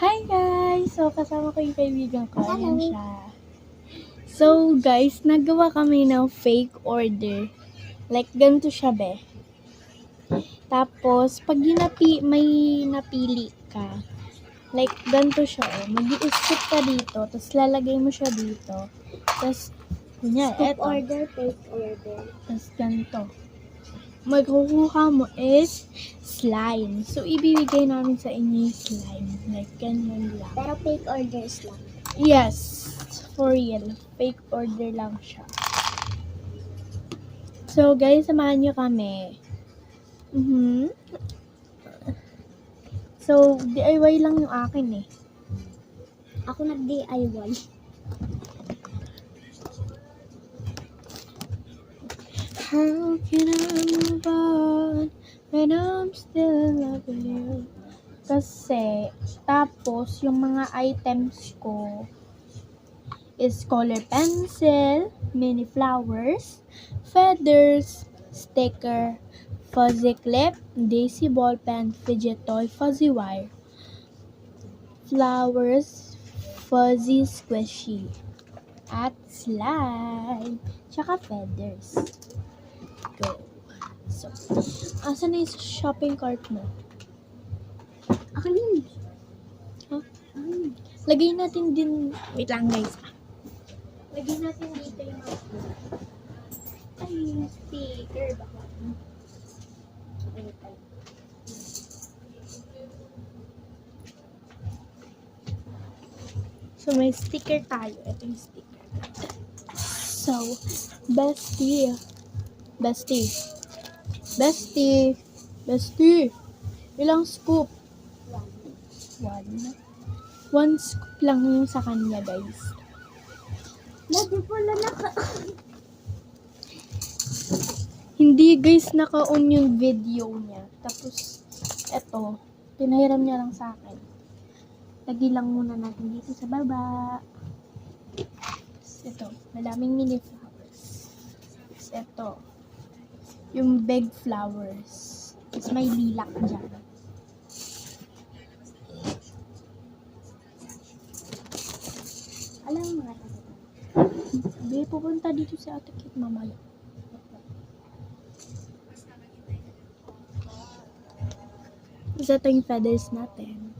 Hi guys! So, kasama ko yung kaibigan ko. Ayan Hello. siya. So, guys, nagawa kami ng fake order. Like, ganito siya, be. Tapos, pag may napili ka, like, ganito siya, oh. Mag-i-skip ka dito, tapos lalagay mo siya dito. Tapos, kunya, Skip eto. order, fake order. Tapos, ganito. Magkukuha mo is slime. So, ibibigay namin sa inyo yung slime. Like, ganyan lang. Pero fake orders lang. Yes, for real. Fake order lang siya. So, guys, samahan nyo kami. So, DIY lang yung akin eh. Ako nag-DIY. How can I move on when I'm still loving you? Kasi, tapos, yung mga items ko is color pencil, mini flowers, feathers, sticker, fuzzy clip, daisy ball pen, fidget toy, fuzzy wire, flowers, fuzzy squishy, at slime, tsaka feathers. Go. So, asan na yung shopping cart mo? Akin yun. Huh? Lagay natin din, wait lang guys. Lagay natin dito yung mga Sticker ba? So, may sticker tayo. Ito yung sticker. So, bestie. Bestie. Bestie. Bestie. Ilang scoop? One scoop lang yung sa kanya, guys. Lagi pala Hindi, guys, naka-on yung video niya. Tapos, eto. Pinahiram niya lang sa akin. Lagi lang muna natin dito sa baba. Ito, madaming mini flowers. Ito, yung big flowers. Tapos may lilac dyan. Alam mo mga Sabi, pupunta dito si Ate Kate mamaya. Tapos ito yung feathers natin.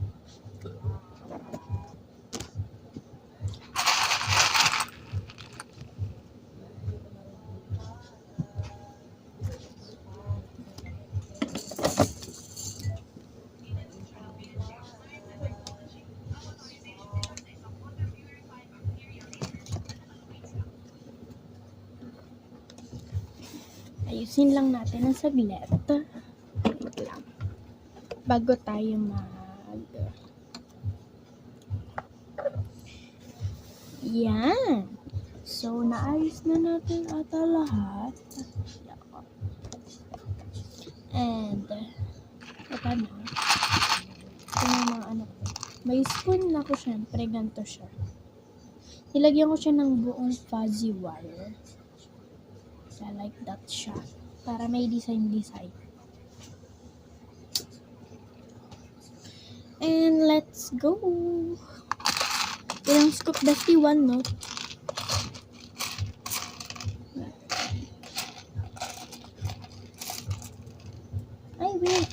Ayusin lang natin ang saglit. Wait lang. Bago tayo Yan. So, naayos na natin ata lahat. And, ito na. Ito na mga ano ko. May spoon na ko syempre. Ganito siya. Nilagyan ko siya ng buong fuzzy wire. So, like that siya. Para may design. And let's go! Ilang scoop? Bestie, one, no? Ay, wait!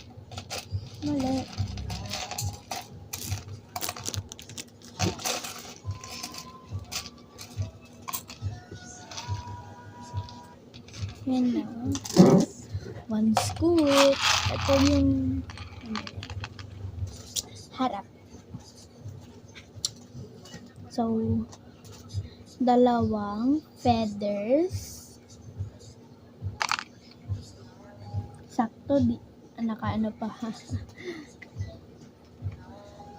Mali. Yan na. One scoop. Ito yung harap. So, dalawang feathers. Sakto, nakaano pa ha.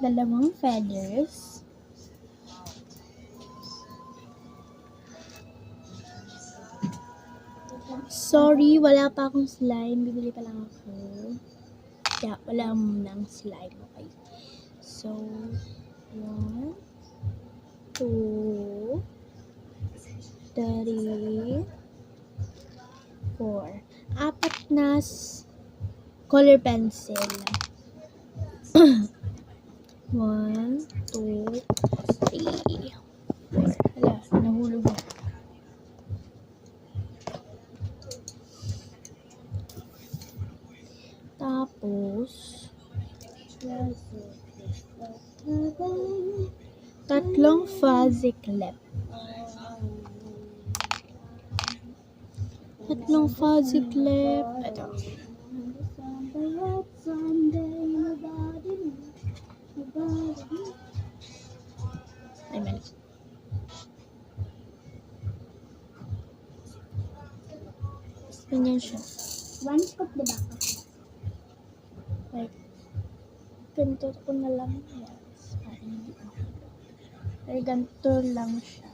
Dalawang feathers. Sorry, wala pa akong slime. Bibili pa lang ako. Kaya wala munang slime. Okay. So, 1, 2, 3, 4. Apat na color pencil. 1, 1, 2, 3, 4. Hala, nahulog na. Tapos, tatlong fuzzy clip. Tatlong fuzzy clip. Ito. Ay, mali. Ganyan siya. One scoop, diba? Like, ganito ko na lang. Yes. Ay, ganito lang siya.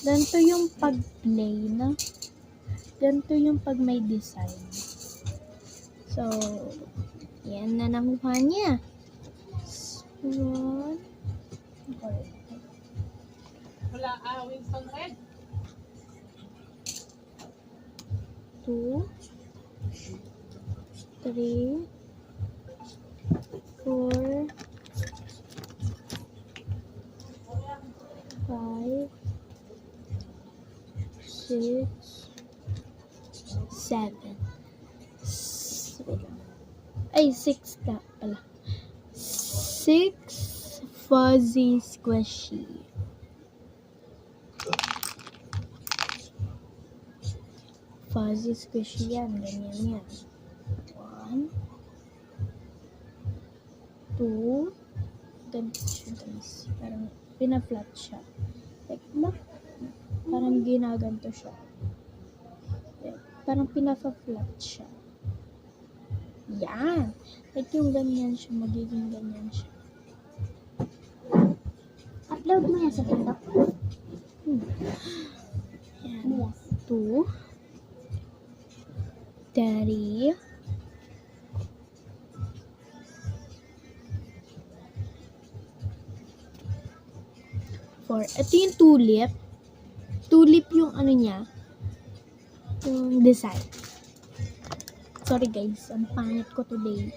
Ganito yung pag-play na. Ganito yung pag may design. So, yan na nakuha niya. 1. Wala, Winston Red. 2, 3, 4, 5, 6, 7. Ay, 6 ka pala. 6 fuzzy squishy. Fuzzy squishy yan. Ganyan yan. 1, 2. Ganito siya guys. Parang pina-flat siya. Like, look. Parang ginaganto siya. Like, parang pina-flat siya. Yan. Like yung ganyan siya. Magiging ganyan siya. Upload mo yan sa TikTok. Yan. Yes. 2, 3, 4. Ito yung tulip. Tulip yung ano niya. Yung design. Sorry guys, ang pangit ko today.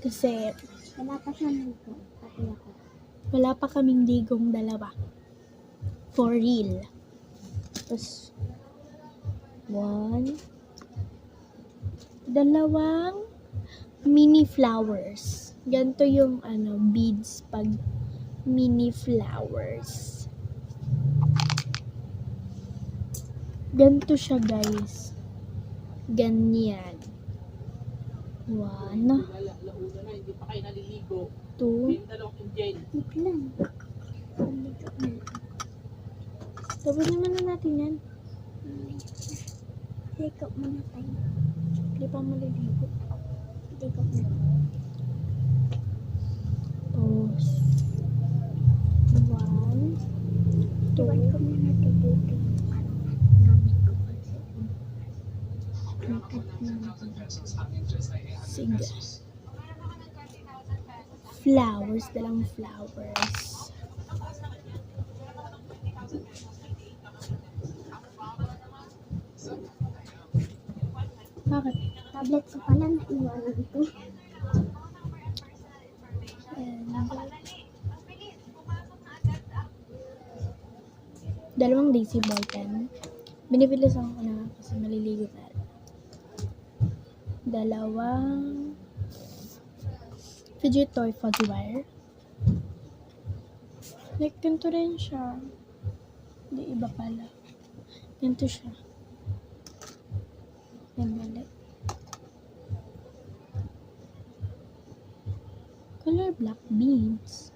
Kasi Wala pa siya nito. Pati ako. wala pa kaming digong dalawa. For real. Tapos, 1, dalawang mini flowers. Ganito yung beads pag mini flowers. Ganito siya guys. Ganyan. 1, Launa na, hindi pa kayo naliligo. 2, Yung dalawang Indian. Wait lang. tapos naman na natin yan. Take up muna tayo. Hindi pa maliligo. Take up muna. Tapos, 1, Iwan ko muna ito dito yung gamit ko kasi. sige. Flowers, dalawang flowers. Bakit? Tablet ko pala na iwanan ko. Dalawang daisy ball pen. Binibilisan ko na kasi maliligo na. Dalawang fidget toy fuzzy wire. Like, ganito rin siya. Hindi, iba pala. Ganito siya. Yan balik. Color black beads.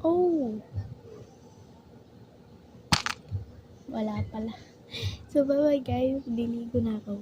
Oh! Wala pala. So, bye-bye guys. Diligo na ako.